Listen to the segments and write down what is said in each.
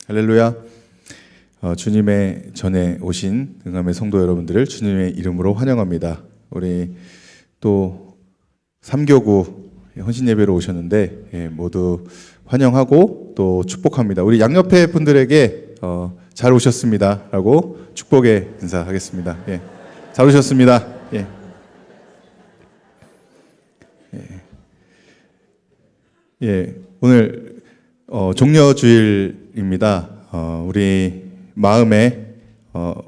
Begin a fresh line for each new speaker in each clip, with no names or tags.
할렐루야. 주님의 전에 오신 응암의 성도 여러분들을 주님의 이름으로 환영합니다. 우리 또 3교구 헌신 예배로 오셨는데 모두 환영하고 또 축복합니다. 우리 양옆에 분들에게 잘 오셨습니다 라고 축복의 인사하겠습니다. 예. 잘 오셨습니다. 예. 예. 오늘 종려주일입니다. 우리 마음에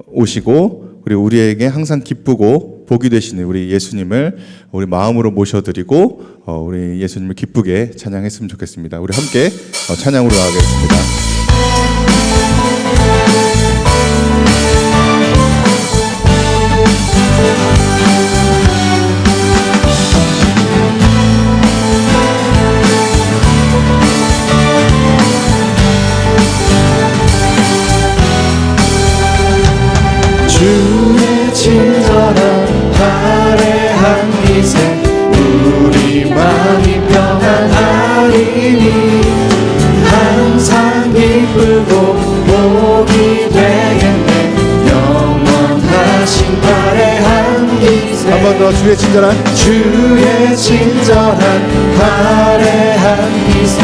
오시고 그리고 우리에게 항상 기쁘고 복이 되시는 우리 예수님을 우리 마음으로 모셔드리고 우리 예수님을 기쁘게 찬양했으면 좋겠습니다. 우리 함께 찬양으로 나가겠습니다.
주의 친절한 화려한 기세 우리 마음이 평안하리니 항상 기쁘고 복이 되겠네 영원하신 화려한 기세
한 번 더 주의 친절한
화려한 기세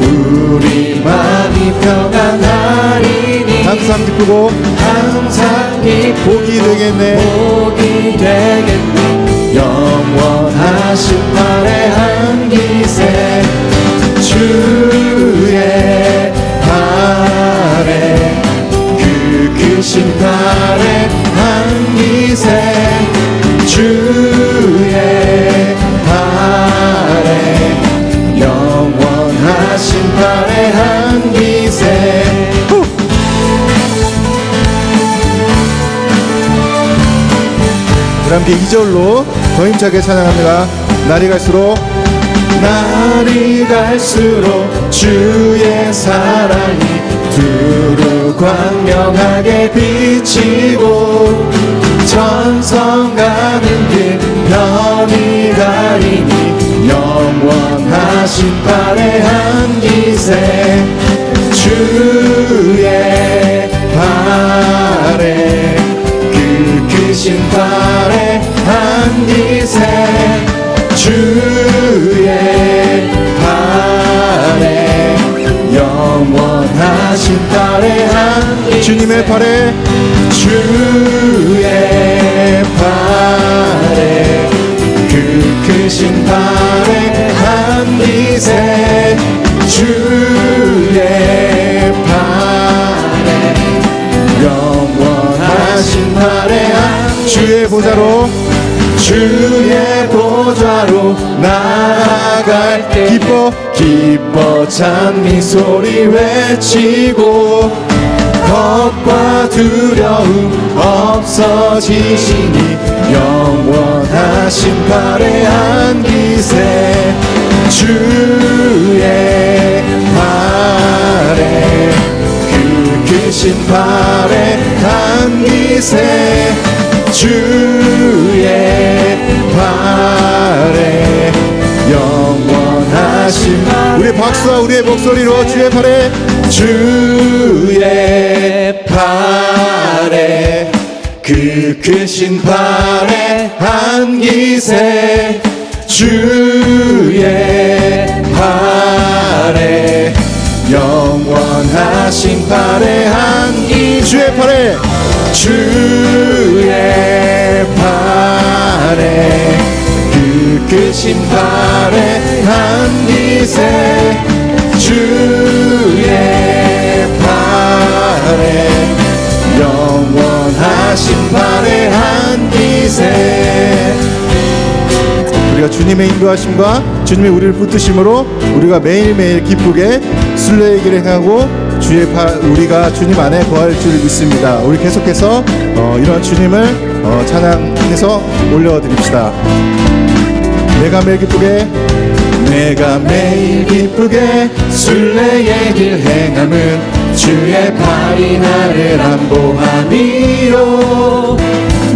우리 마음이 평안하리니
항상 기쁘고
항상
복이 되겠네
복이 되겠네 영원하신 화려한 기세 주의 발에 그 크신 화려한 기세 주의 발에 영원하신 화려한 기세
우리 함께 2절로 더 힘차게 찬양합니다. 날이 갈수록
주의 사랑이 두루 광명하게 비치고 천성 가는 길 편히 가리니 영원하신 화려한 기세 주의 발에 그 크신 화려한 기세 주의 발에 영원하신 화려한 기세
주님의 발에
주의 발에 그 크신 화려한 기세 주의 발에 영원하신 화려한
주의 보좌로
나아갈 때 기뻐 찬미 소리 외치고 겁과 두려움 없어지시니 영원하신 화려한 기세 주의 발에 그 크신 화려한 기세 주의 발에 영원하신
우리의 박수와 우리의 목소리로 주의 발에
그 크신 화려한 기세 주의 발에 영원하신 화려한 기세 주의 발에 그 크신 화려한 기세 주의 발에 영원하신 화려한 기세
우리가 주님의 인도하심과 주님의 우리를 붙드심으로 우리가 매일매일 기쁘게 순례의 길을 행하고 우리가 주님 안에 거할 줄 믿습니다. 우리 계속해서 이런 주님을 찬양해서 올려드립시다. 내가 매일 기쁘게
순례의 길 행함은 주의 팔이 나를 안보함이요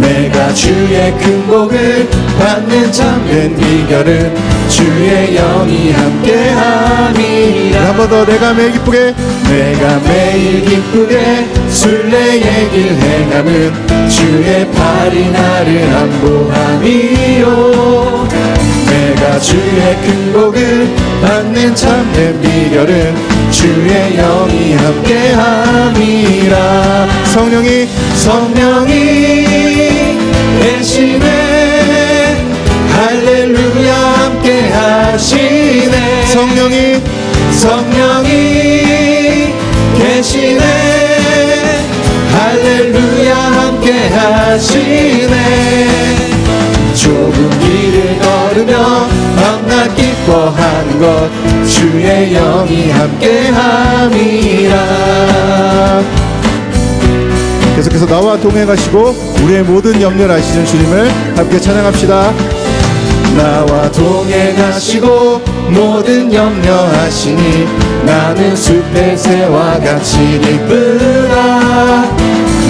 내가 주의 큰 복을 받는 참된 비결은 주의 영이 함께함이라
한 번 더 내가 매일 기쁘게
순례의 길 행함은 주의 팔이 나를 안보함이요 내가 주의 큰 복을 받는 참된 비결은 주의 영이 함께함이라.
성령이
계시네. 할렐루야 함께하시네.
성령이
계시네. 할렐루야 함께하시네. 좁은 길을 걸으며 밤낮 기뻐하는 것 주의 영이 함께함이라.
계속해서 나와 동행하시고 우리의 모든 염려를 아시는 주님을 함께 찬양합시다.
나와 동행하시고 모든 염려하시니 나는 숲의 새와 같이 기쁘다.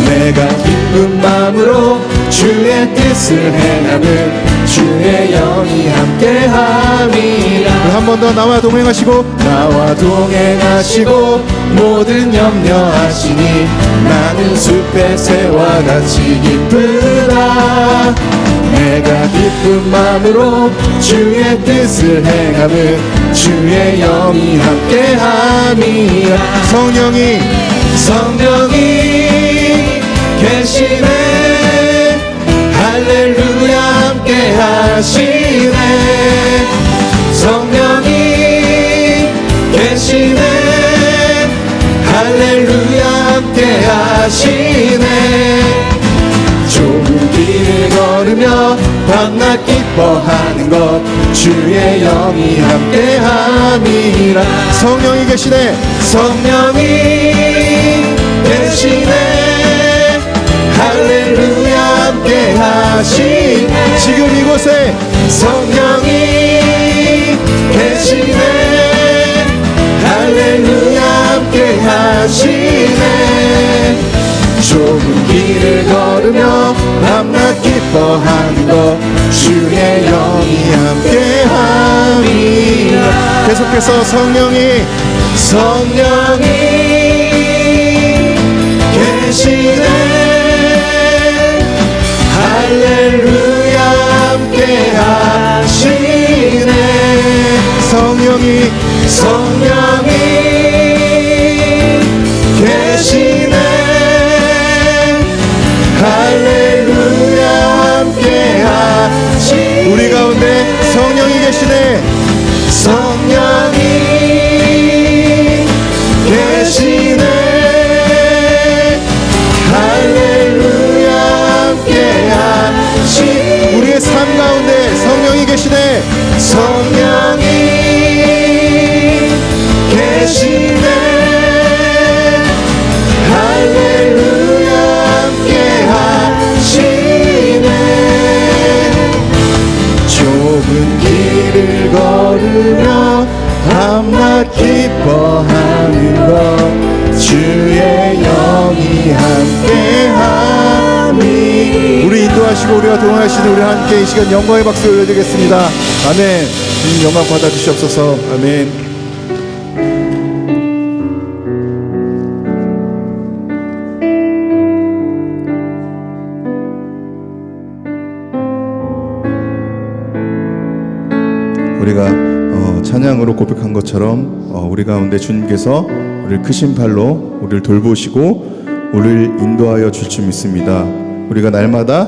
내가 기쁜 마음으로 주의 뜻을 행하는 주의 영이 함께함이라.
한 번 더 나와 동행하시고
모든 염려하시니 나는 숲의 새와 같이 기쁘다. 내가 기쁜 마음으로 주의 뜻을 행하는 주의 영이 함께함이라.
성령이
계시네. 할렐루야 함께하시네. 성령이 계시네. 할렐루야 함께하시네. 좁은 길을 걸으며 밤낮 기뻐하는 것 주의 영이 함께함이라.
성령이 계시네.
할렐루야 함께하시네.
지금 이곳에
성령이 계시네. 할렐루야 함께하시네. 좁은 길을 걸으며 밤낮 기뻐하는 것 주의 영이 함께함이라.
계속해서 성령이
계시네. 할렐루야 함께하시네. 성령이 계시네. 할렐루야 함께하시네.
우리 가운데 성령이 계시네.
계시네. 할렐루야 함께하시네.
우리의 삶 가운데 성령이 계시네.
계시네. 할렐루야 함께하시네. 좁은 길을 걸으며 밤낮 기뻐하는 것 주의 영이 함께함이.
우리 인도하시고 우리와 동행하시는 우리 함께 이 시간 영광의 박수 올려드리겠습니다. 아멘. 주님 영광 받아주시옵소서. 아멘. 우리가 찬양으로 고백한 것처럼 우리 가운데 주님께서 우리를 크신 팔로 우리를 돌보시고 우리를 인도하여 줄 줄 믿습니다. 우리가 날마다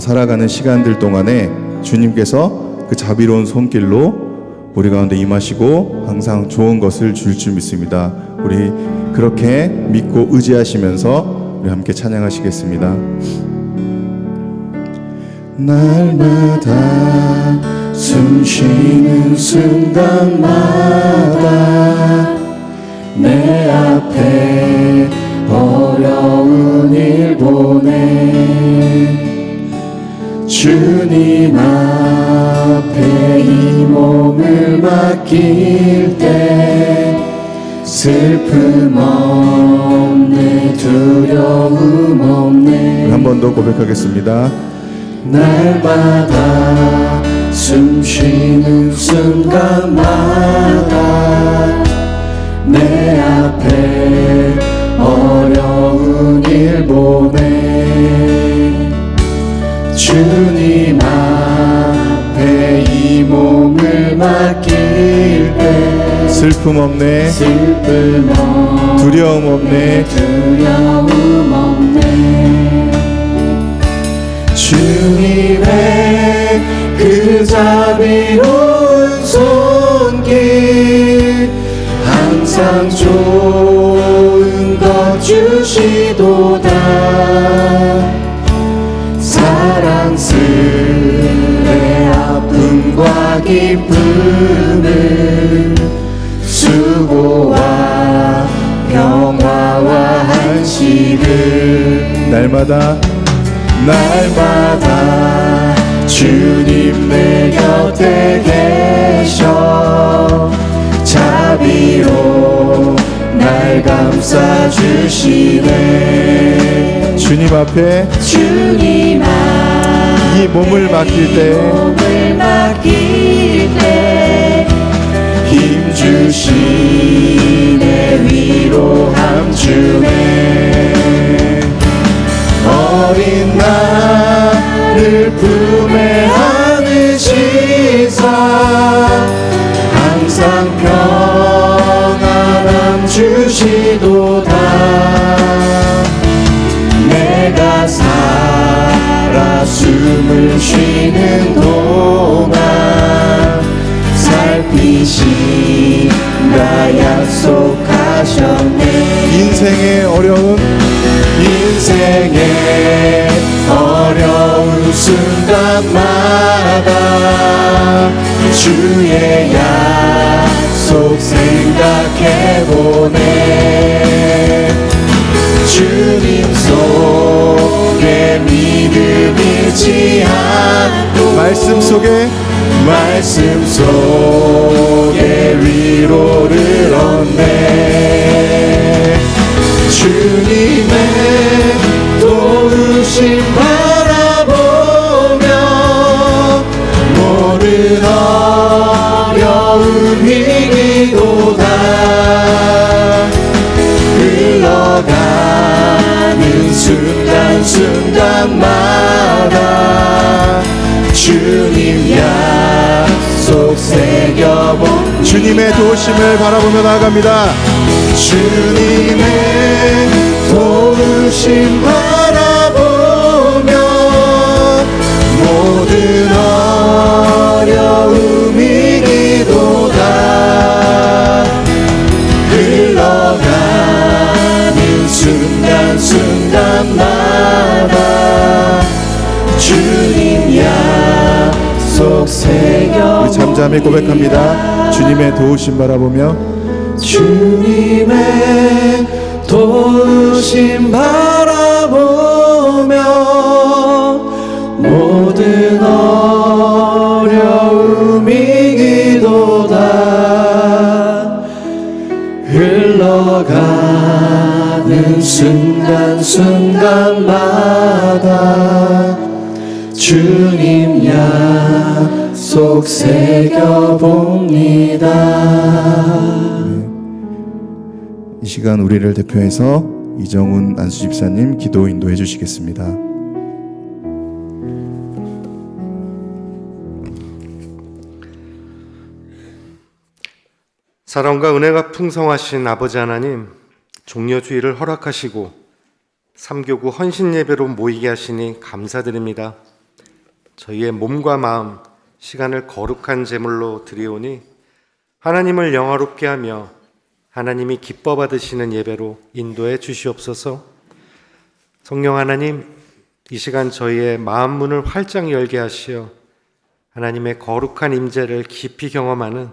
살아가는 시간들 동안에 주님께서 그 자비로운 손길로 우리 가운데 임하시고 항상 좋은 것을 줄 줄 믿습니다. 우리 그렇게 믿고 의지하시면서 우리 함께 찬양하시겠습니다.
날마다 숨 쉬는 순간마다 내 앞에 어려운 일 보내 주님 앞에 이 몸을 맡길 때 슬픔 없네 두려움 없네.
한 번 더 고백하겠습니다.
날마다 숨 쉬는 순간마다 내 앞에 어려운 일 보내 주님 앞에 이 몸을 맡길 때
슬픔 없네.
슬픔 없네.
두려움 없네.
두려움 없네. 주님의 그 자비로운 손길 항상 좋은 것 주시도다. 사랑스레 아픔과 기쁨을 수고와 평화와 안식을 날마다 주님 내 곁에 계셔 자비로 날 감싸주시네. 주님 앞에 이 몸을 맡길 때 힘주시네. 위로함 주네. 어린 나를 품에 안으시사 항상 평안함 주시도다. 내가 살아 숨을 쉬는 동안 살피신다 약속하셨네. 인생의 어려운 순간마다 주의 약속 생각해보네. 주님 속에 믿음 잃지 않고 말씀 속에 위로를 얻네. 주님의 도우심 바라보며 모든 어려움 이기도다. 흘러가는 순간순간마다 주님 약속 새겨본 주님의 도우심을 바라보며 나아갑니다. 주님의 도우심 바라보며 모든 어려움 이기도다. 흘러가는 순간순간마다 주님 약속 새겨. 우리 잠잠히 고백합니다. 주님의 도우심 바라보며 주님의 도우심 바라보며 모든 어려움 이기도다. 흘러가는 순간순간마다 주님 약속 새겨봅니다. 이 시간 우리를 대표해서 이정훈 안수집사님 기도 인도해 주시겠습니다.
사랑과 은혜가 풍성하신 아버지 하나님, 종려주의를 허락하시고 삼교구 헌신 예배로 모이게 하시니 감사드립니다. 저희의 몸과 마음, 시간을 거룩한 제물로 드리오니 하나님을 영화롭게 하며 하나님이 기뻐 받으시는 예배로 인도해 주시옵소서. 성령 하나님, 이 시간 저희의 마음 문을 활짝 열게 하시어 하나님의 거룩한 임재를 깊이 경험하는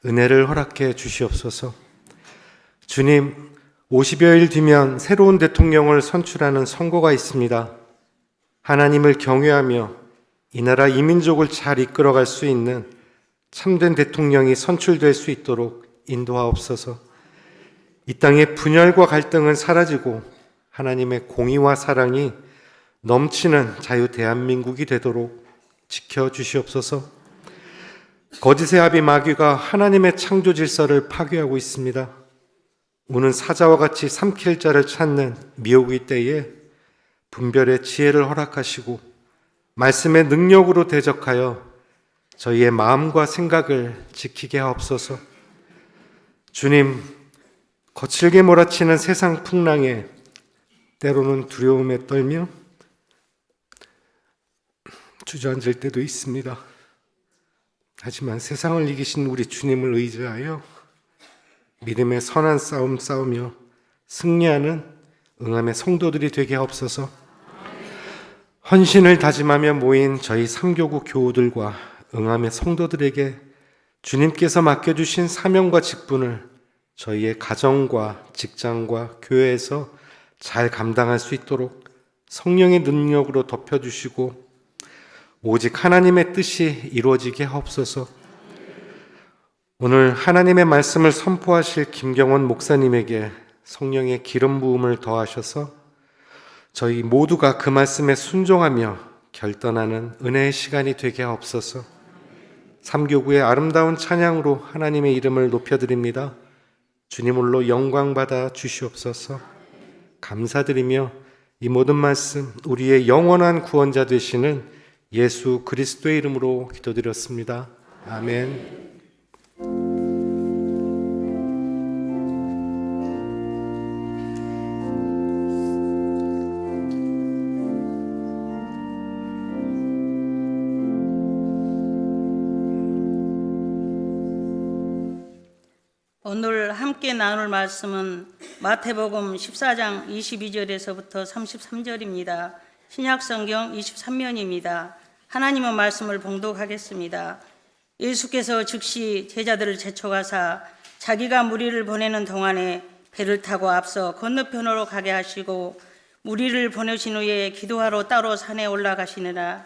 은혜를 허락해 주시옵소서. 주님, 50여일 뒤면 새로운 대통령을 선출하는 선거가 있습니다. 하나님을 경외하며 이 나라 이 민족을 잘 이끌어갈 수 있는 참된 대통령이 선출될 수 있도록 인도하옵소서. 이 땅의 분열과 갈등은 사라지고 하나님의 공의와 사랑이 넘치는 자유 대한민국이 되도록 지켜주시옵소서. 거짓의 아비 마귀가 하나님의 창조 질서를 파괴하고 있습니다. 우는 사자와 같이 삼킬 자를 찾는 미혹의 때에 분별의 지혜를 허락하시고 말씀의 능력으로 대적하여 저희의 마음과 생각을 지키게 하옵소서. 주님, 거칠게 몰아치는 세상 풍랑에 때로는 두려움에 떨며 주저앉을 때도 있습니다. 하지만 세상을 이기신 우리 주님을 의지하여 믿음의 선한 싸움 싸우며 승리하는 응함의 성도들이 되게 하옵소서. 헌신을 다짐하며 모인 저희 삼교구 교우들과 응함의 성도들에게 주님께서 맡겨주신 사명과 직분을 저희의 가정과 직장과 교회에서 잘 감당할 수 있도록 성령의 능력으로 덮여주시고 오직 하나님의 뜻이 이루어지게 하옵소서. 오늘 하나님의 말씀을 선포하실 김경원 목사님에게 성령의 기름 부음을 더하셔서 저희 모두가 그 말씀에 순종하며 결단하는 은혜의 시간이 되게 하옵소서. 삼교구의 아름다운 찬양으로 하나님의 이름을 높여드립니다. 주님 홀로 영광 받아 주시옵소서. 감사드리며 이 모든 말씀 우리의 영원한 구원자 되시는 예수 그리스도의 이름으로 기도드렸습니다. 아멘.
오늘 함께 나눌 말씀은 마태복음 14장 22절에서부터 33절입니다. 신약성경 23면입니다. 하나님의 말씀을 봉독하겠습니다. 예수께서 즉시 제자들을 제쳐가사 자기가 무리를 보내는 동안에 배를 타고 앞서 건너편으로 가게 하시고 무리를 보내신 후에 기도하러 따로 산에 올라가시느라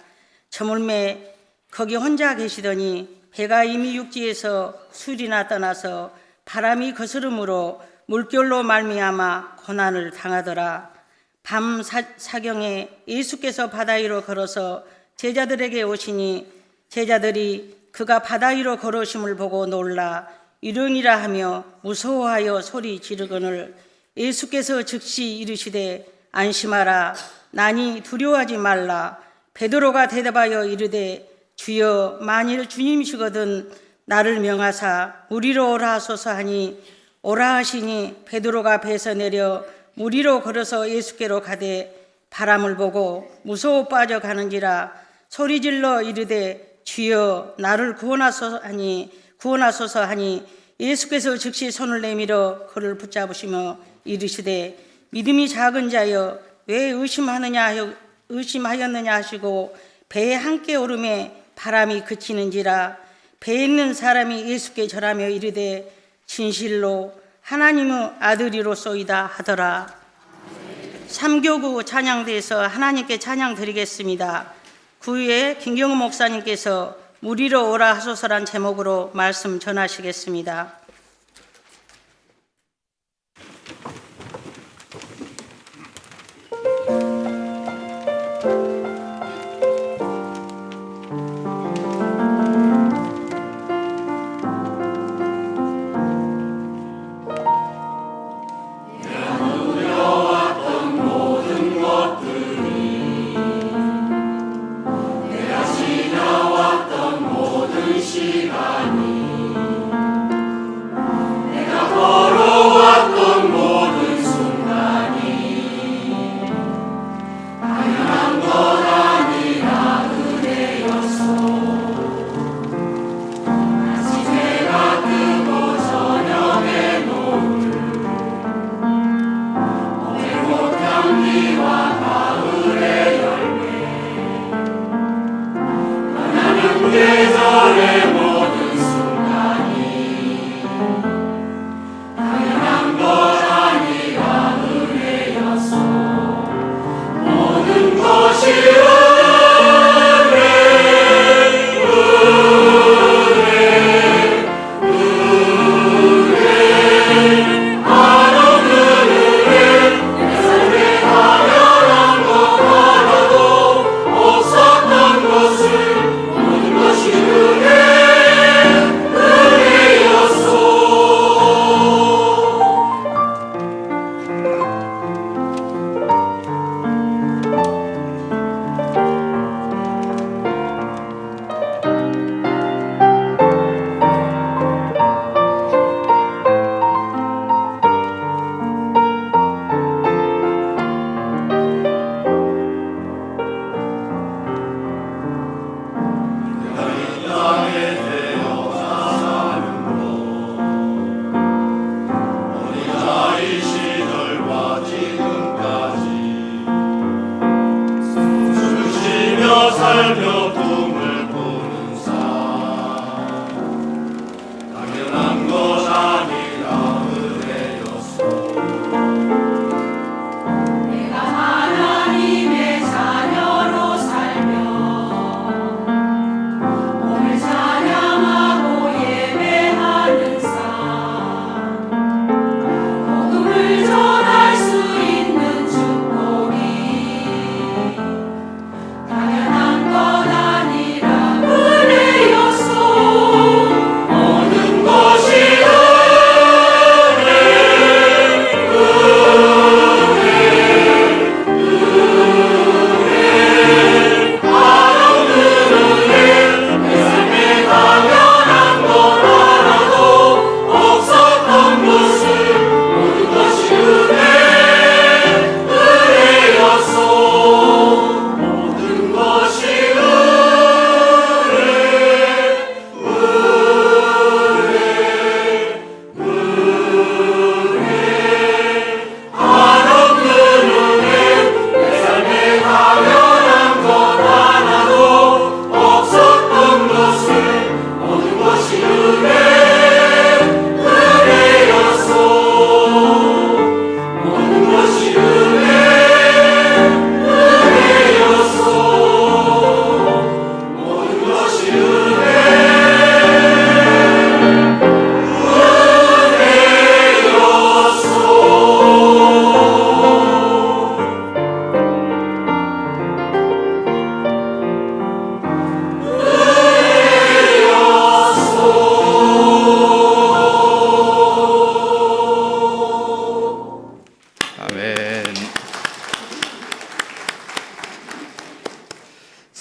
저물매 거기 혼자 계시더니 배가 이미 육지에서 술이나 떠나서 바람이 거스름으로 물결로 말미암아 고난을 당하더라. 밤 사경에 예수께서 바다 위로 걸어서 제자들에게 오시니 제자들이 그가 바다 위로 걸어오심을 보고 놀라 이르니라 하며 무서워하여 소리 지르거늘 예수께서 즉시 이르시되 안심하라 나니 두려워하지 말라. 베드로가 대답하여 이르되 주여 만일 주님이시거든 나를 명하사 무리로 오라 하소서 하니 오라 하시니 베드로가 배에서 내려 무리로 걸어서 예수께로 가되 바람을 보고 무서워 빠져가는지라 소리질러 이르되 주여 나를 구원하소서 하니 예수께서 즉시 손을 내밀어 그를 붙잡으시며 이르시되 믿음이 작은 자여 왜 의심하였느냐 하시고 배에 함께 오름에 바람이 그치는지라. 배에 있는 사람이 예수께 절하며 이르되 진실로 하나님의 아들이로소이다 하더라. 삼교구 찬양대에서 하나님께 찬양 드리겠습니다. 그 후에 김경우 목사님께서 무리로 오라 하소서란 제목으로 말씀 전하시겠습니다.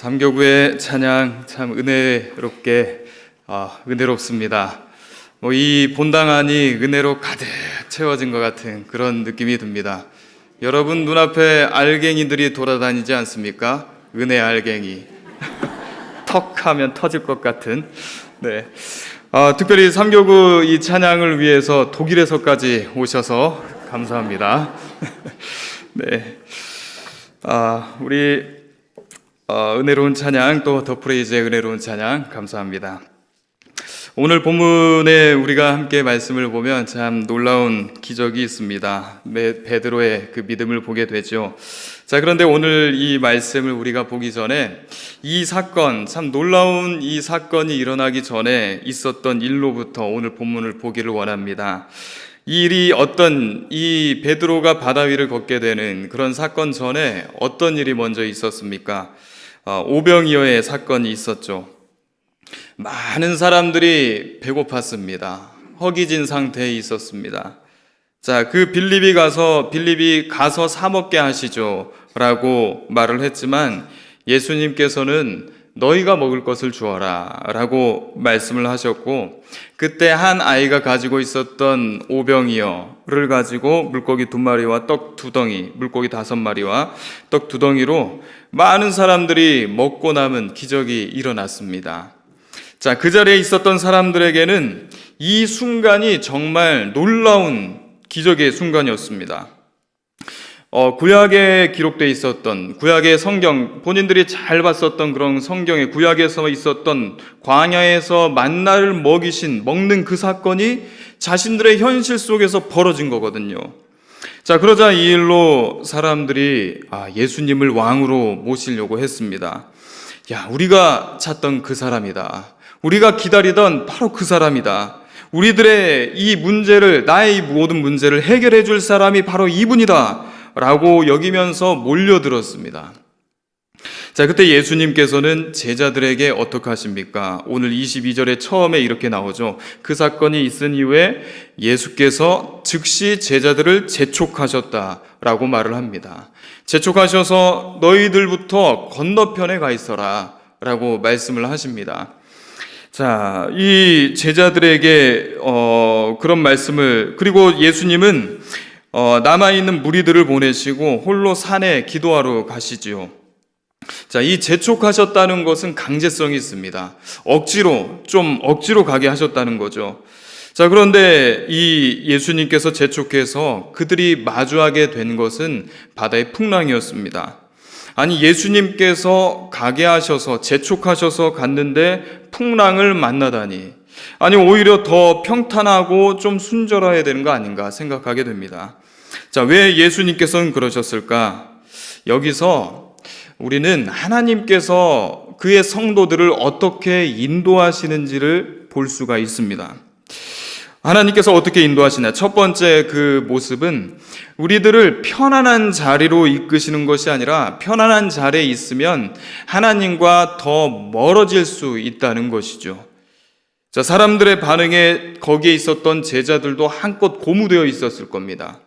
삼교구의 찬양 참 은혜롭습니다. 이 본당 안이 은혜로 가득 채워진 것 같은 그런 느낌이 듭니다. 여러분 눈앞에 알갱이들이 돌아다니지 않습니까? 은혜 알갱이. 턱 하면 터질 것 같은. 네. 특별히 삼교구 이 찬양을 위해서 독일에서까지 오셔서 감사합니다. 네. 우리 은혜로운 찬양, 또 더 프레이즈의 은혜로운 찬양 감사합니다. 오늘 본문에 우리가 함께 말씀을 보면 참 놀라운 기적이 있습니다. 베드로의 그 믿음을 보게 되죠. 자, 그런데 오늘 이 말씀을 우리가 보기 전에 이 사건, 참 놀라운 이 사건이 일어나기 전에 있었던 일로부터 오늘 본문을 보기를 원합니다. 이 일이 이 베드로가 바다 위를 걷게 되는 그런 사건 전에 어떤 일이 먼저 있었습니까? 오병이어의 사건이 있었죠. 많은 사람들이 배고팠습니다. 허기진 상태에 있었습니다. 자, 빌립이 가서 사 먹게 하시죠 라고 말을 했지만 예수님께서는 너희가 먹을 것을 주어라 라고 말씀을 하셨고, 그때 한 아이가 가지고 있었던 오병이어를 가지고 물고기 2마리와 떡 2덩이, 물고기 5마리와 떡 2덩이로 많은 사람들이 먹고 남은 기적이 일어났습니다. 자, 그 자리에 있었던 사람들에게는 이 순간이 정말 놀라운 기적의 순간이었습니다. 구약에 기록되어 있었던, 구약의 성경, 본인들이 잘 봤었던 그런 성경의 구약에서 있었던 광야에서 만나를 먹는 그 사건이 자신들의 현실 속에서 벌어진 거거든요. 자, 그러자 이 일로 사람들이 예수님을 왕으로 모시려고 했습니다. 야, 우리가 찾던 그 사람이다. 우리가 기다리던 바로 그 사람이다. 우리들의 이 문제를, 나의 이 모든 문제를 해결해 줄 사람이 바로 이분이다 라고 여기면서 몰려들었습니다. 자, 그때 예수님께서는 제자들에게 어떻게 하십니까? 오늘 22절에 처음에 이렇게 나오죠. 그 사건이 있은 이후에 예수께서 즉시 제자들을 재촉하셨다라고 말을 합니다. 재촉하셔서 너희들부터 건너편에 가 있어라 라고 말씀을 하십니다. 자, 이 제자들에게 그런 말씀을, 그리고 예수님은 남아있는 무리들을 보내시고 홀로 산에 기도하러 가시지요. 자, 이 재촉하셨다는 것은 강제성이 있습니다. 억지로 가게 하셨다는 거죠. 자, 그런데 이 예수님께서 재촉해서 그들이 마주하게 된 것은 바다의 풍랑이었습니다. 아니, 예수님께서 가게 하셔서 재촉하셔서 갔는데 풍랑을 만나다니, 아니 오히려 더 평탄하고 좀 순절해야 되는 거 아닌가 생각하게 됩니다. 자, 왜 예수님께서는 그러셨을까? 여기서 우리는 하나님께서 그의 성도들을 어떻게 인도하시는지를 볼 수가 있습니다. 하나님께서 어떻게 인도하시냐? 첫 번째 그 모습은 우리들을 편안한 자리로 이끄시는 것이 아니라 편안한 자리에 있으면 하나님과 더 멀어질 수 있다는 것이죠. 자, 사람들의 반응에 거기에 있었던 제자들도 한껏 고무되어 있었을 겁니다.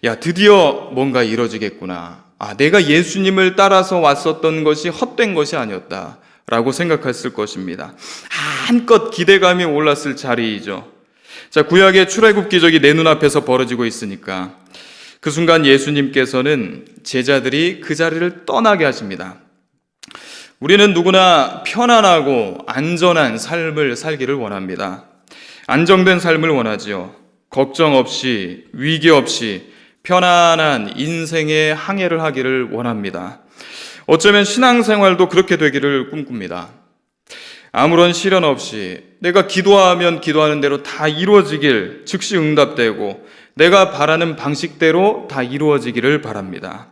야, 드디어 뭔가 이뤄지겠구나. 내가 예수님을 따라서 왔었던 것이 헛된 것이 아니었다 라고 생각했을 것입니다. 한껏 기대감이 올랐을 자리이죠. 자, 구약의 출애굽 기적이 내 눈앞에서 벌어지고 있으니까 그 순간 예수님께서는 제자들이 그 자리를 떠나게 하십니다. 우리는 누구나 편안하고 안전한 삶을 살기를 원합니다. 안정된 삶을 원하지요. 걱정 없이, 위기 없이 편안한 인생의 항해를 하기를 원합니다. 어쩌면 신앙생활도 그렇게 되기를 꿈꿉니다. 아무런 시련 없이 내가 기도하면 기도하는 대로 다 이루어지길, 즉시 응답되고 내가 바라는 방식대로 다 이루어지기를 바랍니다.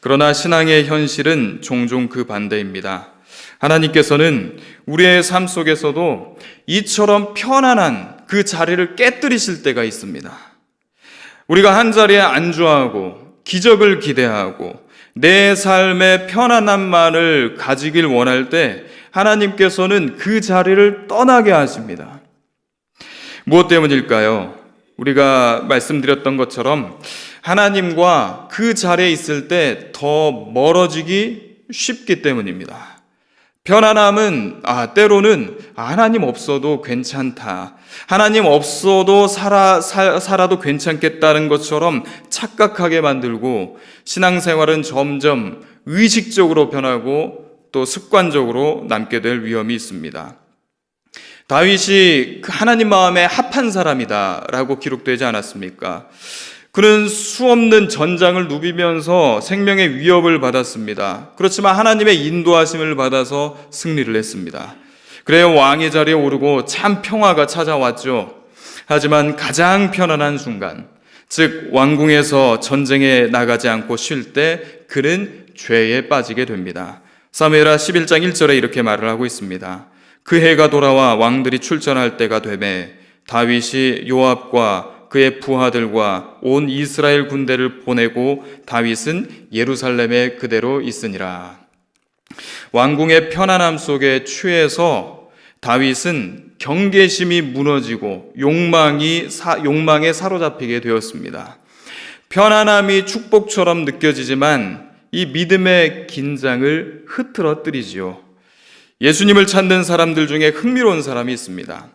그러나 신앙의 현실은 종종 그 반대입니다. 하나님께서는 우리의 삶 속에서도 이처럼 편안한 그 자리를 깨뜨리실 때가 있습니다. 우리가 한 자리에 안주하고 기적을 기대하고 내 삶의 편안함만을 가지길 원할 때 하나님께서는 그 자리를 떠나게 하십니다. 무엇 때문일까요? 우리가 말씀드렸던 것처럼 하나님과 그 자리에 있을 때 더 멀어지기 쉽기 때문입니다. 편안함은 때로는 하나님 없어도 괜찮다, 하나님 없어도 살아도 괜찮겠다는 것처럼 착각하게 만들고 신앙생활은 점점 의식적으로 변하고 또 습관적으로 남게 될 위험이 있습니다. 다윗이 하나님 마음에 합한 사람이다 라고 기록되지 않았습니까? 그는 수없는 전장을 누비면서 생명의 위협을 받았습니다. 그렇지만 하나님의 인도하심을 받아서 승리를 했습니다. 그래야 왕의 자리에 오르고 참 평화가 찾아왔죠. 하지만 가장 편안한 순간, 즉 왕궁에서 전쟁에 나가지 않고 쉴 때 그는 죄에 빠지게 됩니다. 사무엘하 11장 1절에 이렇게 말을 하고 있습니다. 그 해가 돌아와 왕들이 출전할 때가 되매 다윗이 요압과 그의 부하들과 온 이스라엘 군대를 보내고 다윗은 예루살렘에 그대로 있으니라. 왕궁의 편안함 속에 취해서 다윗은 경계심이 무너지고 욕망에 사로잡히게 되었습니다. 편안함이 축복처럼 느껴지지만 이 믿음의 긴장을 흐트러뜨리지요. 예수님을 찾는 사람들 중에 흥미로운 사람이 있습니다.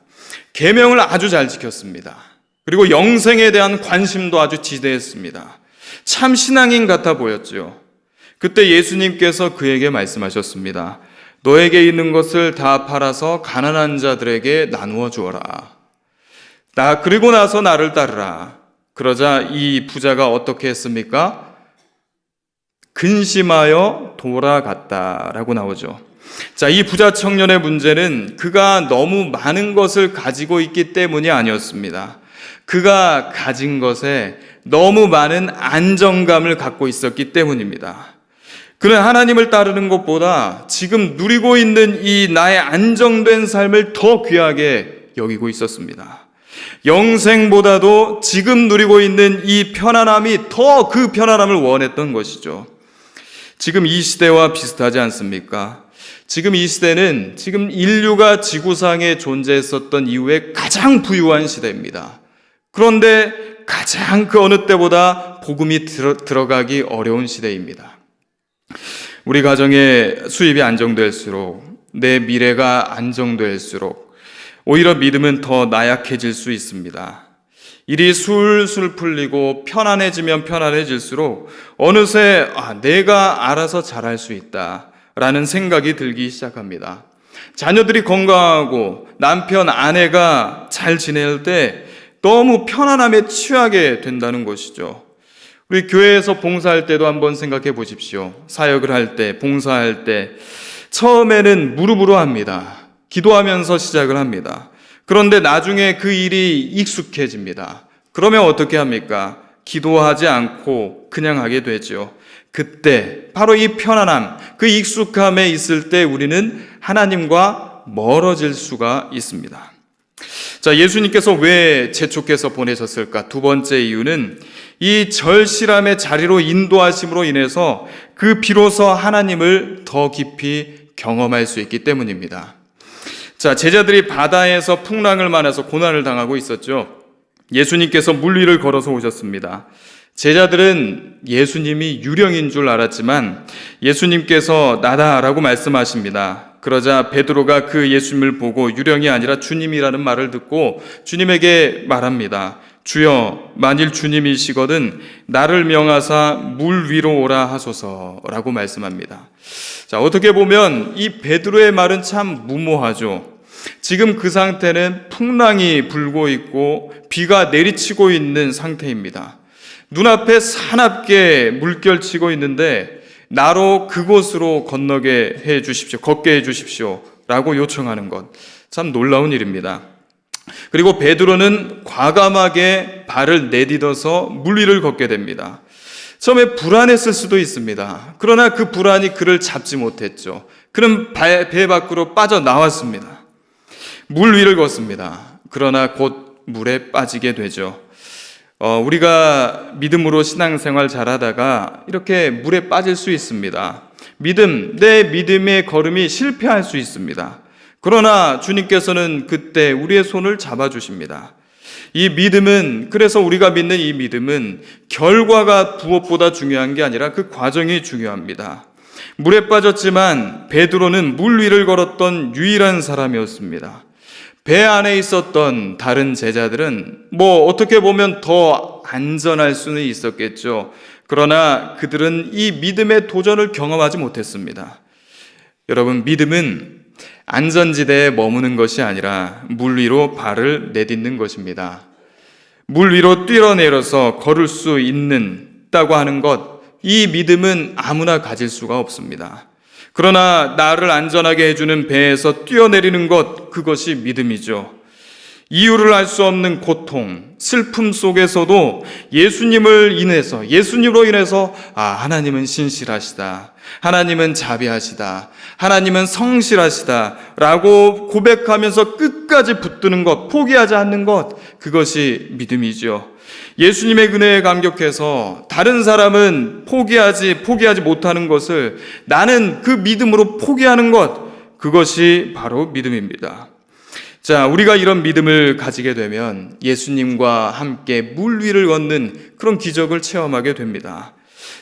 계명을 아주 잘 지켰습니다. 그리고 영생에 대한 관심도 아주 지대했습니다. 참 신앙인 같아 보였죠. 그때 예수님께서 그에게 말씀하셨습니다. 너에게 있는 것을 다 팔아서 가난한 자들에게 나누어 주어라. 그리고 나서 나를 따르라. 그러자 이 부자가 어떻게 했습니까? 근심하여 돌아갔다라고 나오죠. 자, 이 부자 청년의 문제는 그가 너무 많은 것을 가지고 있기 때문이 아니었습니다. 그가 가진 것에 너무 많은 안정감을 갖고 있었기 때문입니다. 그는 하나님을 따르는 것보다 지금 누리고 있는 이 나의 안정된 삶을 더 귀하게 여기고 있었습니다. 영생보다도 지금 누리고 있는 이 편안함이 더 그 편안함을 원했던 것이죠. 지금 이 시대와 비슷하지 않습니까? 지금 이 시대는 지금 인류가 지구상에 존재했었던 이후에 가장 부유한 시대입니다. 그런데 가장 그 어느 때보다 복음이 들어가기 어려운 시대입니다. 우리 가정의 수입이 안정될수록, 내 미래가 안정될수록 오히려 믿음은 더 나약해질 수 있습니다. 일이 술술 풀리고 편안해지면 편안해질수록 어느새 내가 알아서 잘할 수 있다 라는 생각이 들기 시작합니다. 자녀들이 건강하고 남편, 아내가 잘 지낼 때 너무 편안함에 취하게 된다는 것이죠. 우리 교회에서 봉사할 때도 한번 생각해 보십시오. 사역을 할 때, 봉사할 때 처음에는 무릎으로 합니다. 기도하면서 시작을 합니다. 그런데 나중에 그 일이 익숙해집니다. 그러면 어떻게 합니까? 기도하지 않고 그냥 하게 되죠. 그때 바로 이 편안함, 그 익숙함에 있을 때 우리는 하나님과 멀어질 수가 있습니다. 자, 예수님께서 왜 재촉해서 보내셨을까? 두 번째 이유는 이 절실함의 자리로 인도하심으로 인해서 그 비로소 하나님을 더 깊이 경험할 수 있기 때문입니다. 자, 제자들이 바다에서 풍랑을 만나서 고난을 당하고 있었죠. 예수님께서 물 위를 걸어서 오셨습니다. 제자들은 예수님이 유령인 줄 알았지만 예수님께서 나다라고 말씀하십니다. 그러자 베드로가 그 예수님을 보고 유령이 아니라 주님이라는 말을 듣고 주님에게 말합니다. 주여, 만일 주님이시거든 나를 명하사 물 위로 오라 하소서라고 말씀합니다. 자, 어떻게 보면 이 베드로의 말은 참 무모하죠. 지금 그 상태는 풍랑이 불고 있고 비가 내리치고 있는 상태입니다. 눈앞에 사납게 물결치고 있는데 나로 그곳으로 건너게 해 주십시오. 걷게 해 주십시오. 라고 요청하는 것. 참 놀라운 일입니다. 그리고 베드로는 과감하게 발을 내딛어서 물 위를 걷게 됩니다. 처음에 불안했을 수도 있습니다. 그러나 그 불안이 그를 잡지 못했죠. 그는 배 밖으로 빠져나왔습니다. 물 위를 걷습니다. 그러나 곧 물에 빠지게 되죠. 우리가 믿음으로 신앙생활 잘하다가 이렇게 물에 빠질 수 있습니다. 내 믿음의 걸음이 실패할 수 있습니다. 그러나 주님께서는 그때 우리의 손을 잡아주십니다. 이 믿음은, 그래서 우리가 믿는 이 믿음은 결과가 무엇보다 중요한 게 아니라 그 과정이 중요합니다. 물에 빠졌지만 베드로는 물 위를 걸었던 유일한 사람이었습니다. 배 안에 있었던 다른 제자들은 어떻게 보면 더 안전할 수는 있었겠죠. 그러나 그들은 이 믿음의 도전을 경험하지 못했습니다. 여러분, 믿음은 안전지대에 머무는 것이 아니라 물 위로 발을 내딛는 것입니다. 물 위로 뛰어내려서 걸을 수 있다고 하는 것, 이 믿음은 아무나 가질 수가 없습니다. 그러나 나를 안전하게 해주는 배에서 뛰어내리는 것, 그것이 믿음이죠. 이유를 알 수 없는 고통, 슬픔 속에서도 예수님으로 인해서 하나님은 신실하시다, 하나님은 자비하시다, 하나님은 성실하시다 라고 고백하면서 끝까지 붙드는 것, 포기하지 않는 것, 그것이 믿음이죠. 예수님의 은혜에 감격해서 다른 사람은 포기하지 못하는 것을 나는 그 믿음으로 포기하는 것, 그것이 바로 믿음입니다. 자, 우리가 이런 믿음을 가지게 되면 예수님과 함께 물 위를 걷는 그런 기적을 체험하게 됩니다.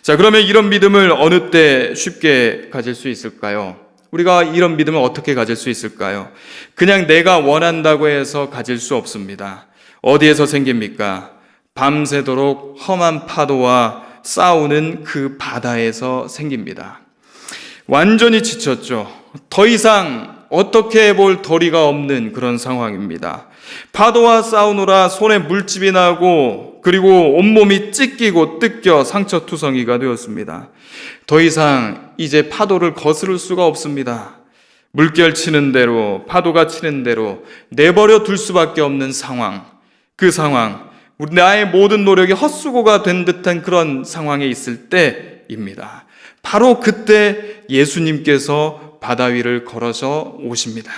자, 그러면 이런 믿음을 어느 때 쉽게 가질 수 있을까요? 우리가 이런 믿음을 어떻게 가질 수 있을까요? 그냥 내가 원한다고 해서 가질 수 없습니다. 어디에서 생깁니까? 밤새도록 험한 파도와 싸우는 그 바다에서 생깁니다. 완전히 지쳤죠. 더 이상 어떻게 해볼 도리가 없는 그런 상황입니다. 파도와 싸우느라 손에 물집이 나고 그리고 온몸이 찢기고 뜯겨 상처투성이가 되었습니다. 더 이상 이제 파도를 거스를 수가 없습니다. 물결 치는 대로, 파도가 치는 대로 내버려 둘 수밖에 없는 상황, 그 상황, 나의 모든 노력이 헛수고가 된 듯한 그런 상황에 있을 때입니다. 바로 그때 예수님께서 바다 위를 걸어서 오십니다.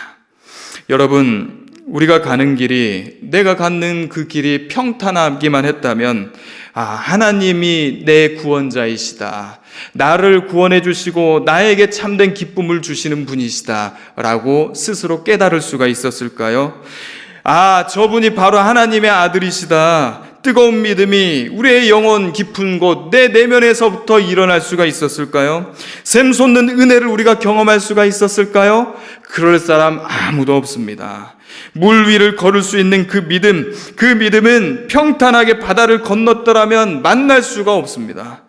여러분, 우리가 가는 길이, 내가 갖는 그 길이 평탄하기만 했다면 하나님이 내 구원자이시다, 나를 구원해 주시고 나에게 참된 기쁨을 주시는 분이시다 라고 스스로 깨달을 수가 있었을까요? 저분이 바로 하나님의 아들이시다, 뜨거운 믿음이 우리의 영혼 깊은 곳, 내 내면에서부터 일어날 수가 있었을까요? 샘솟는 은혜를 우리가 경험할 수가 있었을까요? 그럴 사람 아무도 없습니다. 물 위를 걸을 수 있는 그 믿음은 평탄하게 바다를 건넜더라면 만날 수가 없습니다.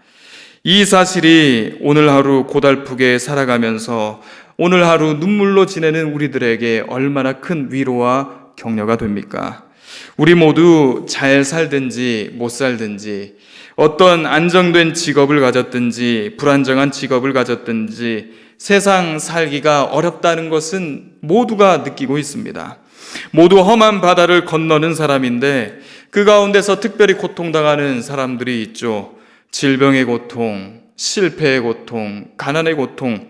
이 사실이 오늘 하루 고달프게 살아가면서 오늘 하루 눈물로 지내는 우리들에게 얼마나 큰 위로와 격려가 됩니까? 우리 모두 잘 살든지 못 살든지, 어떤 안정된 직업을 가졌든지 불안정한 직업을 가졌든지 세상 살기가 어렵다는 것은 모두가 느끼고 있습니다. 모두 험한 바다를 건너는 사람인데 그 가운데서 특별히 고통당하는 사람들이 있죠. 질병의 고통, 실패의 고통, 가난의 고통,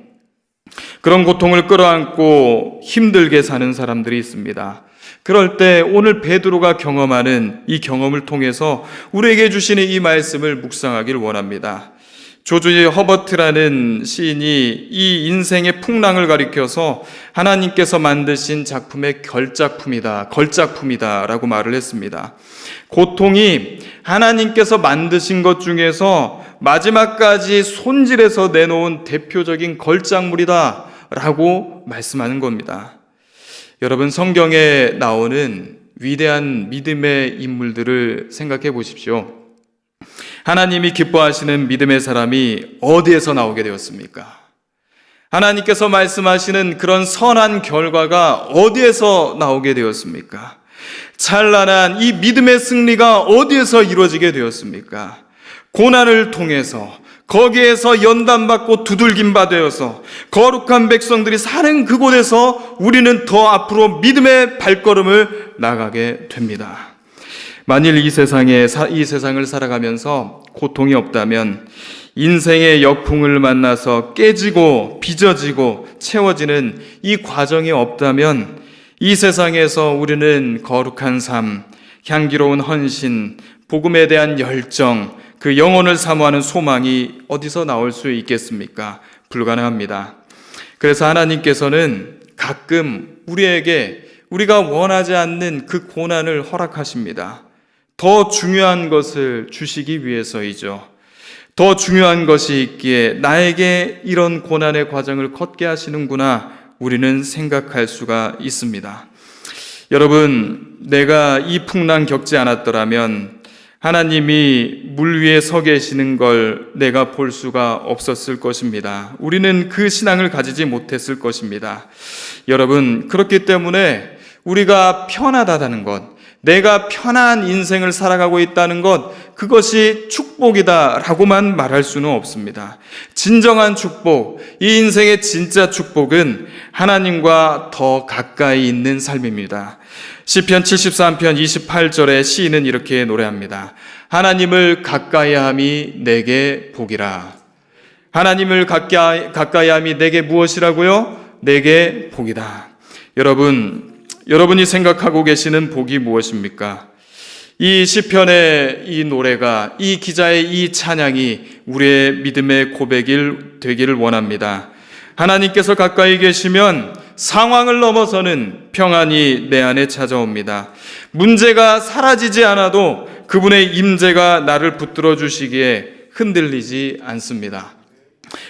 그런 고통을 끌어안고 힘들게 사는 사람들이 있습니다. 그럴 때 오늘 베드로가 경험하는 이 경험을 통해서 우리에게 주시는 이 말씀을 묵상하길 원합니다. 조지 허버트라는 시인이 이 인생의 풍랑을 가리켜서 하나님께서 만드신 작품의 걸작품이다 라고 말을 했습니다. 고통이 하나님께서 만드신 것 중에서 마지막까지 손질해서 내놓은 대표적인 걸작물이다 라고 말씀하는 겁니다. 여러분, 성경에 나오는 위대한 믿음의 인물들을 생각해 보십시오. 하나님이 기뻐하시는 믿음의 사람이 어디에서 나오게 되었습니까? 하나님께서 말씀하시는 그런 선한 결과가 어디에서 나오게 되었습니까? 찬란한 이 믿음의 승리가 어디에서 이루어지게 되었습니까? 고난을 통해서, 거기에서 연단받고 두들김 받아서 거룩한 백성들이 사는 그곳에서 우리는 더 앞으로 믿음의 발걸음을 나가게 됩니다. 만일 이 세상을 살아가면서 고통이 없다면, 인생의 역풍을 만나서 깨지고 빚어지고 채워지는 이 과정이 없다면 이 세상에서 우리는 거룩한 삶, 향기로운 헌신, 복음에 대한 열정, 그 영혼을 사모하는 소망이 어디서 나올 수 있겠습니까? 불가능합니다. 그래서 하나님께서는 가끔 우리에게 우리가 원하지 않는 그 고난을 허락하십니다. 더 중요한 것을 주시기 위해서이죠. 더 중요한 것이 있기에 나에게 이런 고난의 과정을 걷게 하시는구나 우리는 생각할 수가 있습니다. 여러분, 내가 이 풍랑 겪지 않았더라면 하나님이 물 위에 서 계시는 걸 내가 볼 수가 없었을 것입니다. 우리는 그 신앙을 가지지 못했을 것입니다. 여러분, 그렇기 때문에 우리가 편하다는 것, 내가 편한 인생을 살아가고 있다는 것, 그것이 축복이다라고만 말할 수는 없습니다. 진정한 축복, 이 인생의 진짜 축복은 하나님과 더 가까이 있는 삶입니다. 시편 73편 28절에 시인은 이렇게 노래합니다. 하나님을 가까이함이 내게 복이라. 하나님을 가까이함이 내게 무엇이라고요? 내게 복이다. 여러분이 생각하고 계시는 복이 무엇입니까? 이 시편의 이 노래가, 이 기자의 이 찬양이 우리의 믿음의 고백이 되기를 원합니다. 하나님께서 가까이 계시면 상황을 넘어서는 평안이 내 안에 찾아옵니다. 문제가 사라지지 않아도 그분의 임재가 나를 붙들어 주시기에 흔들리지 않습니다.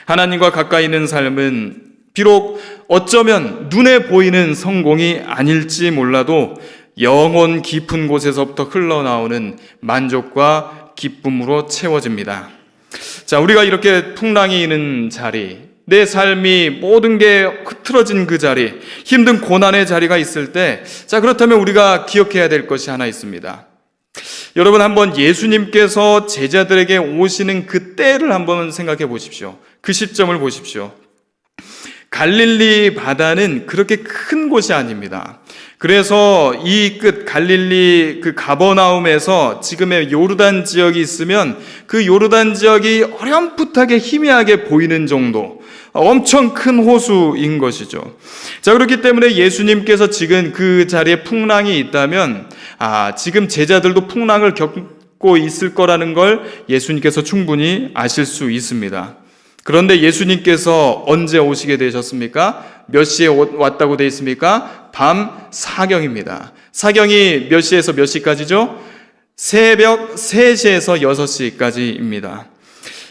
하나님과 가까이 있는 삶은 비록 어쩌면 눈에 보이는 성공이 아닐지 몰라도 영혼 깊은 곳에서부터 흘러나오는 만족과 기쁨으로 채워집니다. 자, 우리가 이렇게 풍랑이 있는 자리, 내 삶이 모든 게 흐트러진 그 자리, 힘든 고난의 자리가 있을 때, 자, 그렇다면 우리가 기억해야 될 것이 하나 있습니다. 여러분, 한번 예수님께서 제자들에게 오시는 그 때를 한번 생각해 보십시오. 그 시점을 보십시오. 갈릴리 바다는 그렇게 큰 곳이 아닙니다. 그래서 이 끝 갈릴리 그 가버나움에서 지금의 요르단 지역이 있으면 그 요르단 지역이 어렴풋하게 희미하게 보이는 정도, 엄청 큰 호수인 것이죠. 자, 그렇기 때문에 예수님께서 지금 그 자리에 풍랑이 있다면 지금 제자들도 풍랑을 겪고 있을 거라는 걸 예수님께서 충분히 아실 수 있습니다. 그런데 예수님께서 언제 오시게 되셨습니까? 몇 시에 왔다고 되어 있습니까? 밤 사경입니다. 사경이 몇 시에서 몇 시까지죠? 새벽 3시에서 6시까지입니다.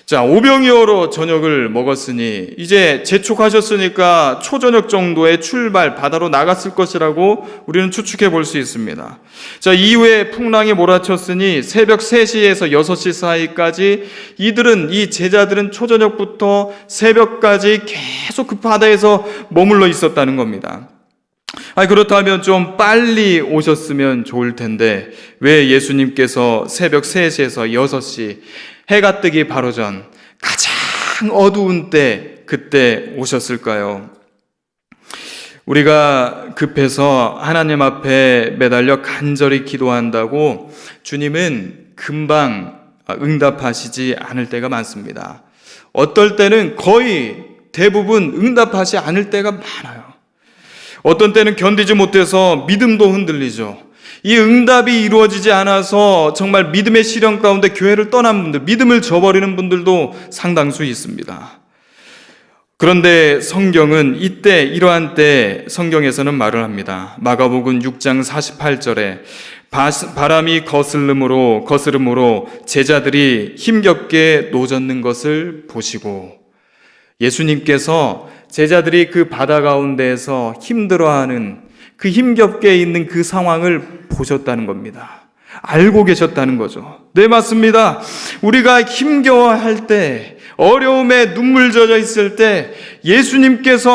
자, 오병이어로 저녁을 먹었으니 이제 재촉하셨으니까 초저녁 정도의 출발, 바다로 나갔을 것이라고 우리는 추측해 볼 수 있습니다. 자, 이후에 풍랑이 몰아쳤으니 새벽 3시에서 6시 사이까지 이 제자들은 초저녁부터 새벽까지 계속 그 바다에서 머물러 있었다는 겁니다. 그렇다면 좀 빨리 오셨으면 좋을 텐데 왜 예수님께서 새벽 3시에서 6시 해가 뜨기 바로 전 가장 어두운 때 그때 오셨을까요? 우리가 급해서 하나님 앞에 매달려 간절히 기도한다고 주님은 금방 응답하시지 않을 때가 많습니다. 어떨 때는 거의 대부분 응답하지 않을 때가 많아요. 어떤 때는 견디지 못해서 믿음도 흔들리죠. 이 응답이 이루어지지 않아서 정말 믿음의 시련 가운데 교회를 떠난 분들, 믿음을 저버리는 분들도 상당수 있습니다. 그런데 성경은 이러한 때 성경에서는 말을 합니다. 마가복음 6장 48절에 바람이 거스름으로 제자들이 힘겹게 노젓는 것을 보시고, 예수님께서 제자들이 그 바다 가운데에서 힘들어하는 그 힘겹게 있는 그 상황을 보셨다는 겁니다. 알고 계셨다는 거죠. 네, 맞습니다. 우리가 힘겨워할 때, 어려움에 눈물 젖어 있을 때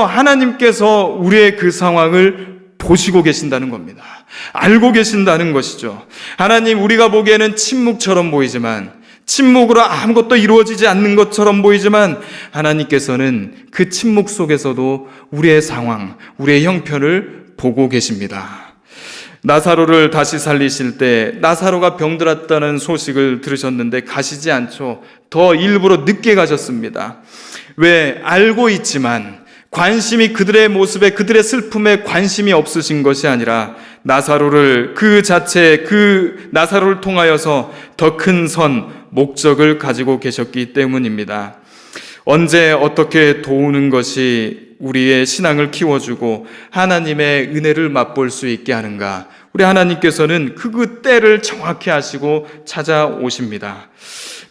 하나님께서 우리의 그 상황을 보시고 계신다는 겁니다. 알고 계신다는 것이죠. 하나님, 우리가 보기에는 침묵처럼 보이지만, 침묵으로 아무것도 이루어지지 않는 것처럼 보이지만 하나님께서는 그 침묵 속에서도 우리의 상황, 우리의 형편을 보고 계십니다. 나사로를 다시 살리실 때 나사로가 병들었다는 소식을 들으셨는데 가시지 않죠. 더 일부러 늦게 가셨습니다. 왜? 알고 있지만 관심이 그들의 모습에, 그들의 슬픔에 관심이 없으신 것이 아니라 나사로를 통하여서 더 큰 목적을 가지고 계셨기 때문입니다. 언제 어떻게 도우는 것이 우리의 신앙을 키워주고 하나님의 은혜를 맛볼 수 있게 하는가? 우리 하나님께서는 그 때를 정확히 아시고 찾아오십니다.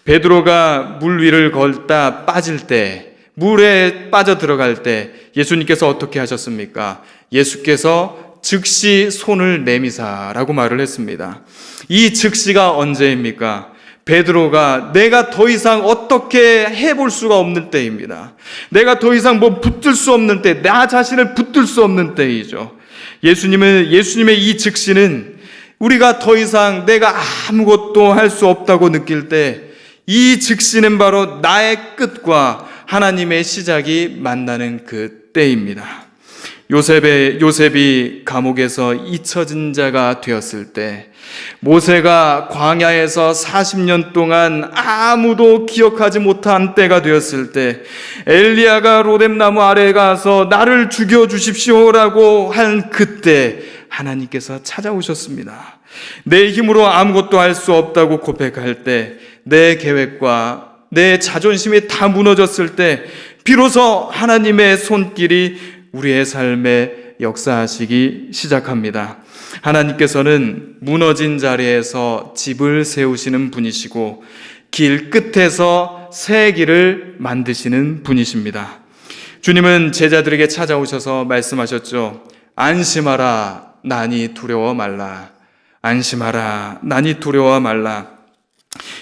베드로가 물 위를 걷다 빠질 때, 물에 빠져 들어갈 때 예수님께서 어떻게 하셨습니까? 예수께서 즉시 손을 내미사라고 말을 했습니다. 이 즉시가 언제입니까? 베드로가 내가 더 이상 어떻게 해볼 수가 없는 때입니다. 내가 더 이상 붙들 수 없는 때, 나 자신을 붙들 수 없는 때이죠. 예수님의 이 즉시는 우리가 더 이상 내가 아무것도 할 수 없다고 느낄 때, 이 즉시는 바로 나의 끝과 하나님의 시작이 만나는 그 때입니다. 요셉이 감옥에서 잊혀진 자가 되었을 때, 모세가 광야에서 40년 동안 아무도 기억하지 못한 때가 되었을 때, 엘리야가 로뎀나무 아래에 가서 나를 죽여주십시오라고 한 그때 하나님께서 찾아오셨습니다. 내 힘으로 아무것도 할 수 없다고 고백할 때, 내 계획과 내 자존심이 다 무너졌을 때 비로소 하나님의 손길이 우리의 삶에 역사하시기 시작합니다. 하나님께서는 무너진 자리에서 집을 세우시는 분이시고 길 끝에서 새 길을 만드시는 분이십니다. 주님은 제자들에게 찾아오셔서 말씀하셨죠. 안심하라, 나니 두려워 말라. 안심하라, 나니 두려워 말라.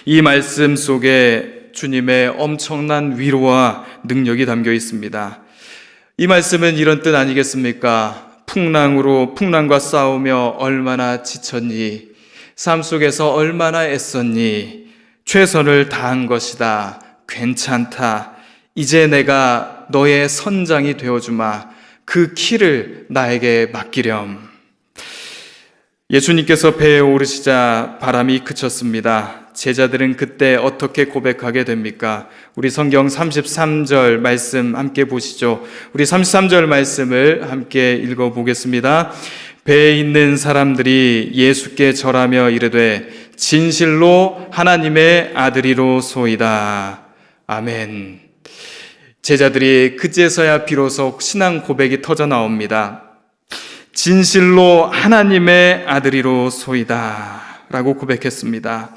이 말씀 속에 주님의 엄청난 위로와 능력이 담겨 있습니다. 이 말씀은 이런 뜻 아니겠습니까? 풍랑과 싸우며 얼마나 지쳤니? 삶 속에서 얼마나 애썼니? 최선을 다한 것이다. 괜찮다. 이제 내가 너의 선장이 되어주마. 그 키를 나에게 맡기렴. 예수님께서 배에 오르시자 바람이 그쳤습니다. 제자들은 그때 어떻게 고백하게 됩니까? 우리 성경 33절 말씀 함께 보시죠. 우리 33절 말씀을 함께 읽어보겠습니다. 배에 있는 사람들이 예수께 절하며 이르되 진실로 하나님의 아들이로소이다. 아멘. 제자들이 그제서야 비로소 신앙 고백이 터져 나옵니다. 진실로 하나님의 아들이로소이다 라고 고백했습니다.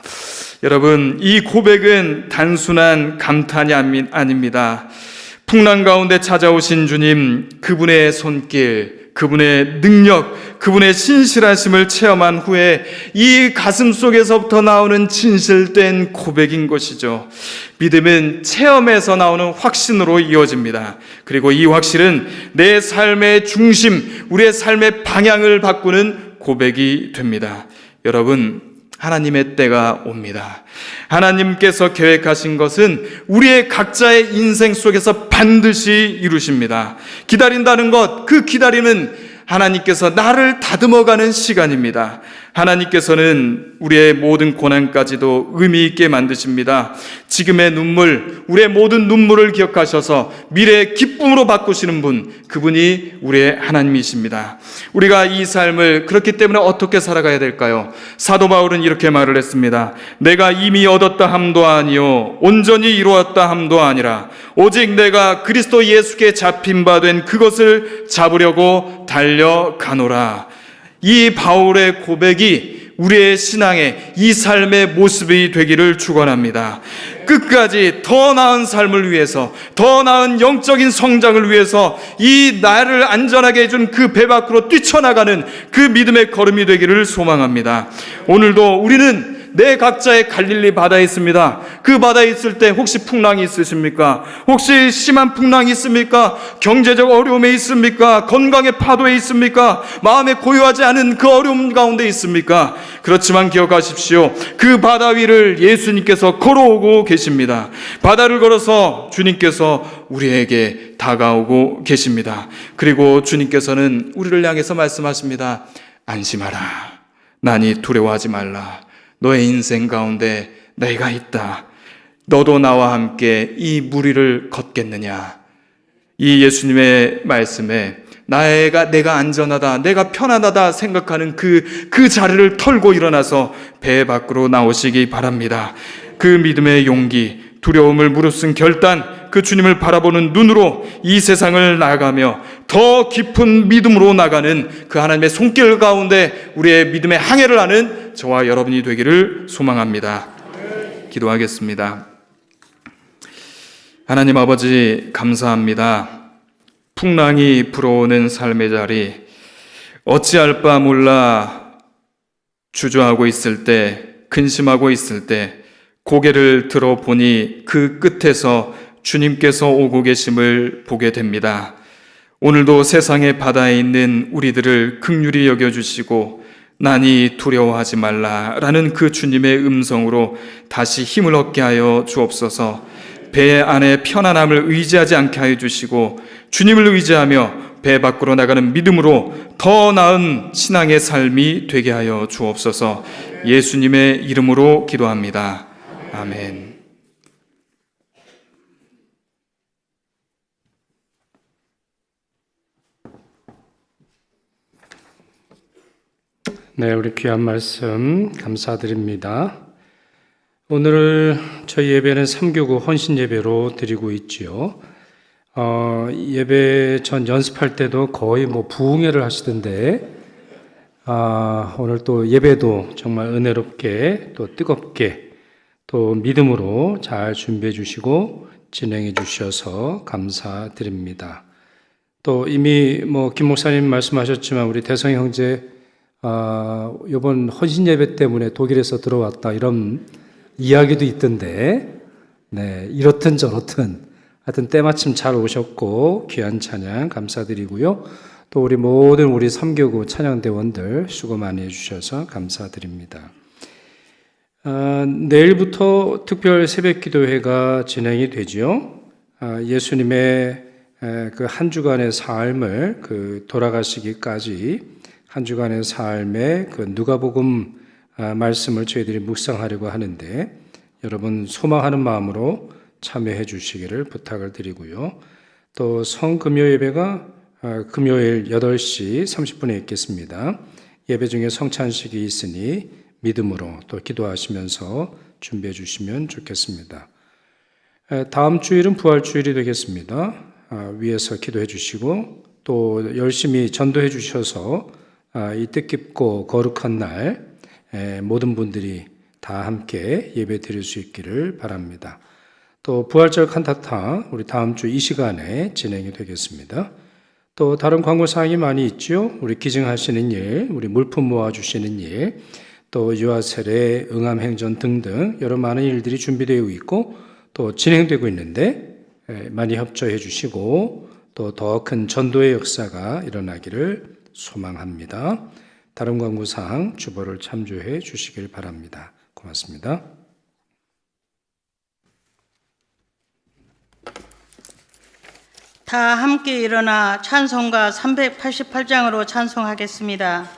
여러분, 이 고백은 단순한 감탄이 아닙니다. 풍랑 가운데 찾아오신 주님, 그분의 손길, 그분의 능력, 그분의 신실하심을 체험한 후에 이 가슴 속에서부터 나오는 진실된 고백인 것이죠. 믿음은 체험에서 나오는 확신으로 이어집니다. 그리고 이 확신은 내 삶의 중심, 우리의 삶의 방향을 바꾸는 고백이 됩니다. 여러분, 하나님의 때가 옵니다. 하나님께서 계획하신 것은 우리의 각자의 인생 속에서 반드시 이루십니다. 기다린다는 것, 그 기다림은 하나님께서 나를 다듬어가는 시간입니다. 하나님께서는 우리의 모든 고난까지도 의미 있게 만드십니다. 지금의 눈물, 우리의 모든 눈물을 기억하셔서 미래의 기쁨으로 바꾸시는 분, 그분이 우리의 하나님이십니다. 우리가 이 삶을 그렇기 때문에 어떻게 살아가야 될까요? 사도 바울은 이렇게 말을 했습니다. 내가 이미 얻었다 함도 아니요 온전히 이루었다 함도 아니라 오직 내가 그리스도 예수께 잡힌 바 된 그것을 잡으려고 달려가노라. 이 바울의 고백이 우리의 신앙의 이 삶의 모습이 되기를 축원합니다. 끝까지 더 나은 삶을 위해서, 더 나은 영적인 성장을 위해서 이 나를 안전하게 해준 그 배 밖으로 뛰쳐나가는 그 믿음의 걸음이 되기를 소망합니다. 오늘도 우리는 내 각자의 갈릴리 바다에 있습니다. 그 바다에 있을 때 혹시 풍랑이 있으십니까? 혹시 심한 풍랑이 있습니까? 경제적 어려움에 있습니까? 건강의 파도에 있습니까? 마음에 고요하지 않은 그 어려움 가운데 있습니까? 그렇지만 기억하십시오. 그 바다 위를 예수님께서 걸어오고 계십니다. 바다를 걸어서 주님께서 우리에게 다가오고 계십니다. 그리고 주님께서는 우리를 향해서 말씀하십니다. 안심하라. 나니 두려워하지 말라. 너의 인생 가운데 내가 있다. 너도 나와 함께 이 무리를 걷겠느냐. 이 예수님의 말씀에 내가 안전하다, 내가 편안하다 생각하는 그 자리를 털고 일어나서 배 밖으로 나오시기 바랍니다. 그 믿음의 용기, 두려움을 무릅쓴 결단, 그 주님을 바라보는 눈으로 이 세상을 나아가며 더 깊은 믿음으로 나가는 그 하나님의 손길 가운데 우리의 믿음의 항해를 하는 저와 여러분이 되기를 소망합니다. 기도하겠습니다. 하나님 아버지, 감사합니다. 풍랑이 불어오는 삶의 자리, 어찌할 바 몰라 주저하고 있을 때, 근심하고 있을 때 고개를 들어보니 그 끝에서 주님께서 오고 계심을 보게 됩니다. 오늘도 세상의 바다에 있는 우리들을 긍휼히 여겨주시고 나니 두려워하지 말라라는 그 주님의 음성으로 다시 힘을 얻게 하여 주옵소서. 배 안에 편안함을 의지하지 않게 하여 주시고 주님을 의지하며 배 밖으로 나가는 믿음으로 더 나은 신앙의 삶이 되게 하여 주옵소서. 예수님의 이름으로 기도합니다. 아멘.
네, 우리 귀한 말씀 감사드립니다. 오늘 저희 예배는 3교구 헌신 예배로 드리고 있지요. 예배 전 연습할 때도 거의 부흥회를 하시던데, 오늘 또 예배도 정말 은혜롭게 또 뜨겁게 또 믿음으로 잘 준비해 주시고 진행해 주셔서 감사드립니다. 또 이미 김 목사님 말씀하셨지만 우리 대성 형제 이번 헌신 예배 때문에 독일에서 들어왔다 이런 이야기도 있던데, 네, 이렇든 저렇든 하여튼 때마침 잘 오셨고 귀한 찬양 감사드리고요. 또 우리 모든 우리 3교구 찬양대원들 수고 많이 해주셔서 감사드립니다. 내일부터 특별 새벽기도회가 진행이 되죠. 예수님의 그 한 주간의 삶을 돌아가시기까지 한 주간의 삶의 그 누가복음 말씀을 저희들이 묵상하려고 하는데 여러분 소망하는 마음으로 참여해 주시기를 부탁을 드리고요. 또 성금요 예배가 금요일 8시 30분에 있겠습니다. 예배 중에 성찬식이 있으니 믿음으로 또 기도하시면서 준비해 주시면 좋겠습니다. 다음 주일은 부활주일이 되겠습니다. 위에서 기도해 주시고 또 열심히 전도해 주셔서 이 뜻깊고 거룩한 날 모든 분들이 다 함께 예배 드릴 수 있기를 바랍니다. 또 부활절 칸타타 우리 다음 주 이 시간에 진행이 되겠습니다. 또 다른 광고 사항이 많이 있죠. 우리 기증하시는 일, 우리 물품 모아주시는 일, 또 유아 세례, 응암 행전 등등 여러 많은 일들이 준비되어 있고 또 진행되고 있는데 많이 협조해 주시고 또 더 큰 전도의 역사가 일어나기를 소망합니다. 다른 광고 사항 주보를 참조해 주시길 바랍니다. 고맙습니다.
다 함께 일어나 찬송가 388장으로 찬송하겠습니다.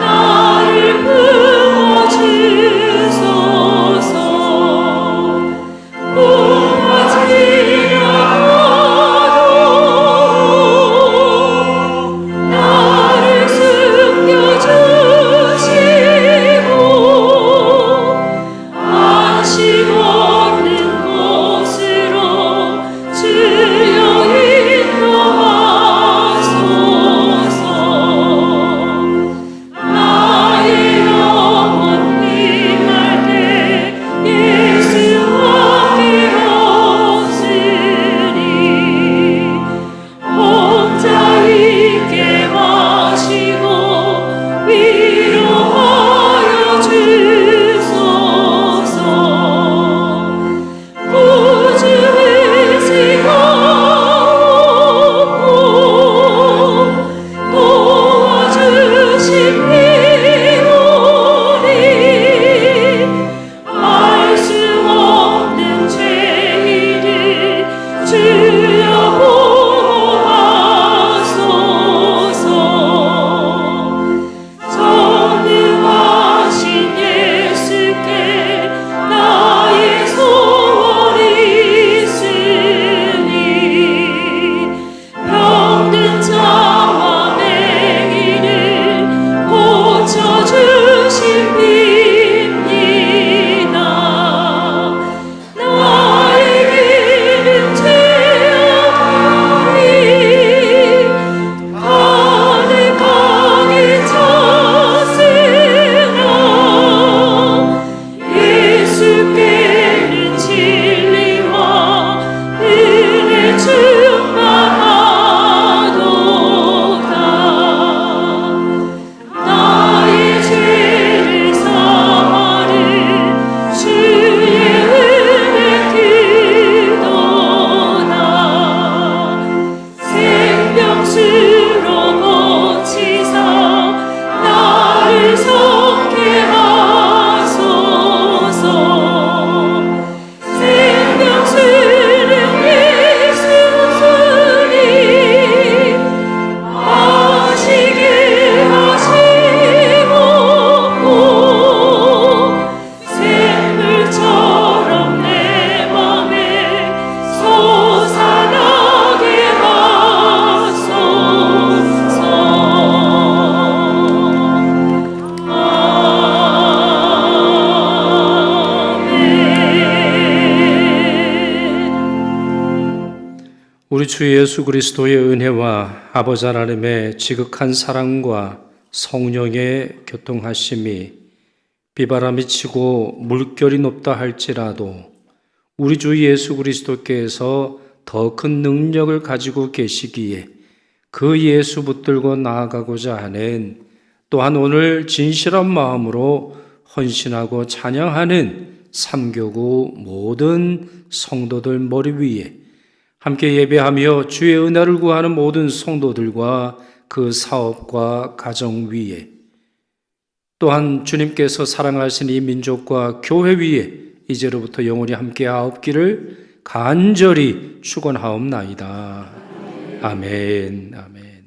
나를 부어주
우리 주 예수 그리스도의 은혜와 아버지 하나님의 지극한 사랑과 성령의 교통하심이 비바람이 치고 물결이 높다 할지라도 우리 주 예수 그리스도께서 더 큰 능력을 가지고 계시기에 그 예수 붙들고 나아가고자 하는, 또한 오늘 진실한 마음으로 헌신하고 찬양하는 삼교구 모든 성도들 머리 위에 함께 예배하며 주의 은혜를 구하는 모든 성도들과 그 사업과 가정 위에, 또한 주님께서 사랑하신 이 민족과 교회 위에 이제로부터 영원히 함께 하옵기를 간절히 축원하옵나이다. 아멘. 아멘.